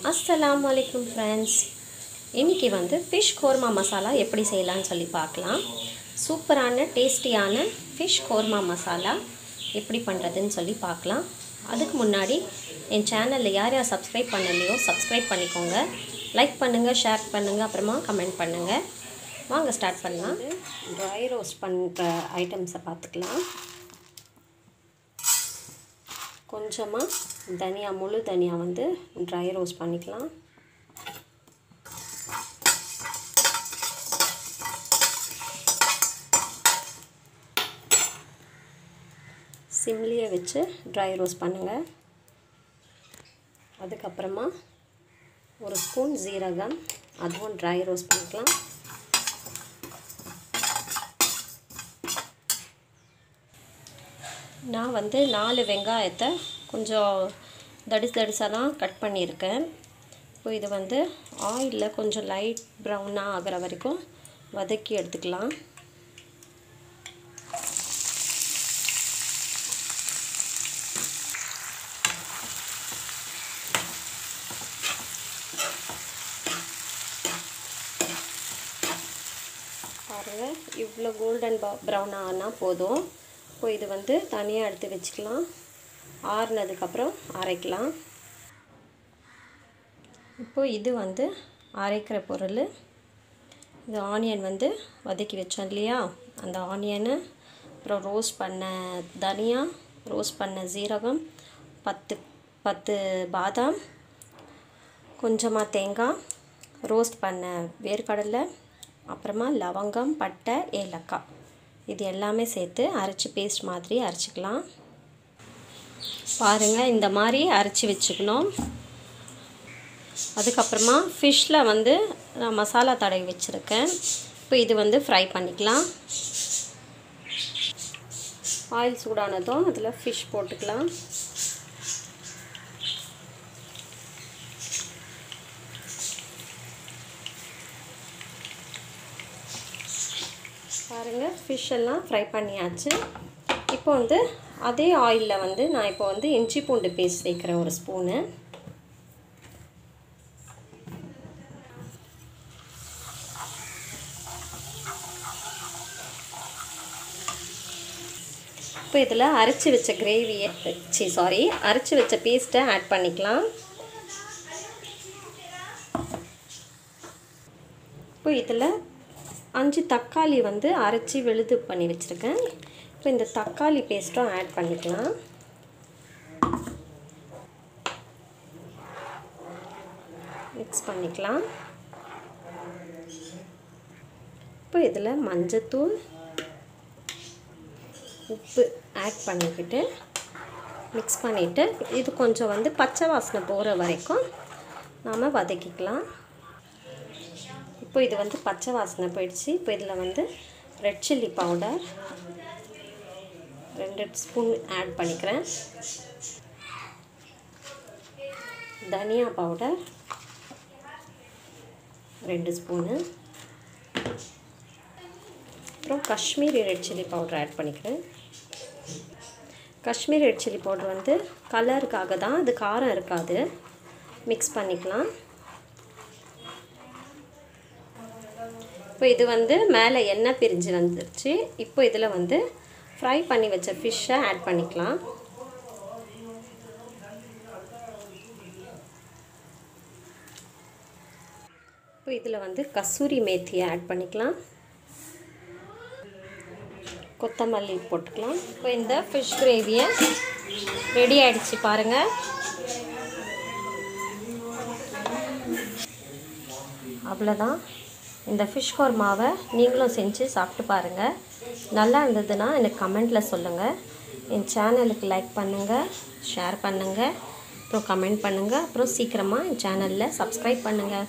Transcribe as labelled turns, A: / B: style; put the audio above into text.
A: अस्सलामु अलैकुम फ्रेंड्स इनकी வந்து ஃபிஷ் கோர்மா மசாலா எப்படி செய்யலாம்னு சொல்லி பார்க்கலாம். சூப்பரான டேஸ்டியான ஃபிஷ் கோர்மா மசாலா எப்படி பண்றதுன்னு சொல்லி பார்க்கலாம். அதுக்கு முன்னாடி என் சேனல்ல யார் யார் சப்ஸ்கிரைப் பண்ணலையோ சப்ஸ்கிரைப் பண்ணிக்கோங்க. லைக் பண்ணுங்க, ஷேர் பண்ணுங்க, அப்புறமா கமெண்ட் பண்ணுங்க. வாங்க ஸ்டார்ட் பண்ணலாம். ட்ரை ரோஸ்ட் பண்ற ஐட்டம்ஸை பார்த்துக்கலாம். கொஞ்சமாக தனியா, முழு தனியா வந்து ட்ரை ரோஸ்ட் பண்ணிக்கலாம். சிம்லியை வச்சு ட்ரை ரோஸ்ட் பண்ணுங்கள். அதுக்கப்புறமா ஒரு ஸ்பூன் ஜீரகம், அதுவும் ட்ரை ரோஸ்ட் பண்ணிக்கலாம். நான் வந்து 4 வெங்காயத்தை கொஞ்சம் தடிசாக தான் கட் பண்ணியிருக்கேன். இப்போ இது வந்து ஆயிலில் கொஞ்சம் லைட் ப்ரௌனாக ஆகிற வரைக்கும் வதக்கி எடுத்துக்கலாம். பாருங்கள், இவ்வளோ கோல்டன் ப்ரௌன் ஆனால் போதும். இப்போ இது வந்து தனியாக எடுத்து வச்சுக்கலாம். ஆறுனதுக்கப்புறம் அரைக்கலாம். இப்போ இது வந்து அரைக்கிற பொருள். இது ஆனியன் வந்து வதக்கி வச்சோம் இல்லையா, அந்த ஆனியனு, அப்புறம் ரோஸ்ட் பண்ண தனியா, ரோஸ்ட் பண்ண ஜீரகம், 10 பாதாம், கொஞ்சமாக தேங்காய், ரோஸ்ட் பண்ண வேர்க்கடலை, அப்புறமா லவங்கம், பட்டை, ஏலக்காய், இது எல்லாமே சேர்த்து அரைச்சி பேஸ்ட் மாதிரி அரைச்சிக்கலாம். பாருங்கள், இந்த மாதிரி அரைச்சி வச்சுக்கணும். அதுக்கப்புறமா ஃபிஷ்ஷில் வந்து நான் மசாலா தடவி வச்சுருக்கேன். இப்போ இது வந்து ஃப்ரை பண்ணிக்கலாம். ஆயில் சூடானதும் அதில் ஃபிஷ் போட்டுக்கலாம். பாருங்கள், ஃபிஷ் எல்லாம் ஃப்ரை பண்ணியாச்சு. இப்போ வந்து அதே ஆயிலில் வந்து நான் இப்போ வந்து இஞ்சி பூண்டு பேஸ்ட் சேர்க்குறேன், ஒரு ஸ்பூனு. இப்போ இதில் அரைச்சி வச்ச அரைச்சி வச்ச பேஸ்ட்டை ஆட் பண்ணிக்கலாம். இப்போ இதில் 5 தக்காளி வந்து அரைச்சி விழுது பண்ணி வச்சுருக்கேன். இப்போ இந்த தக்காளி பேஸ்ட்டும் ஆட் பண்ணிக்கலாம். மிக்ஸ் பண்ணிக்கலாம். இப்போ இதில் மஞ்சத்தூள், உப்பு ஆட் பண்ணிக்கிட்டு மிக்ஸ் பண்ணிவிட்டு இது கொஞ்சம் வந்து பச்சை வாசனை போகிற வரைக்கும் நாம் வதக்கிக்கலாம். இப்போ இது வந்து பச்சை வாசனை போயிடுச்சு. இப்போ இதில் வந்து red chilli powder 2 spoon add பண்ணிக்கிறேன். தனியா பவுடர் 2 ஸ்பூனு, அப்புறம் Kashmiri red chilli powder add பண்ணிக்கிறேன். காஷ்மீரி ரெட் சில்லி பவுடர் வந்து கலருக்காக தான், அது காரம் இருக்காது. மிக்ஸ் பண்ணிக்கலாம். இப்போ இது வந்து மேலே எண்ணெய் பிரிஞ்சு வந்துருச்சு. இப்போ இதில் வந்து ஃப்ரை பண்ணி வச்ச ஃபிஷ்ஷை ஆட் பண்ணிக்கலாம். இப்போ இதில் வந்து கசூரி மேத்தியை ஆட் பண்ணிக்கலாம். கொத்தமல்லி போட்டுக்கலாம். இப்போ இந்த ஃபிஷ் கிரேவியை ரெடி ஆகிடுச்சு பாருங்கள். அவ்வளோதான். இந்த ஃபிஷ் கோர்மாவை நீங்களும் செஞ்சு சாப்பிட்டு பாருங்கள். நல்லா இருந்ததுன்னா எனக்கு கமெண்ட்டில் சொல்லுங்கள். என் சேனலுக்கு லைக் பண்ணுங்கள், ஷேர் பண்ணுங்கள், அப்புறம் கமெண்ட் பண்ணுங்கள். அப்புறம் சீக்கிரமாக என் சேனலில் சப்ஸ்கிரைப் பண்ணுங்கள்.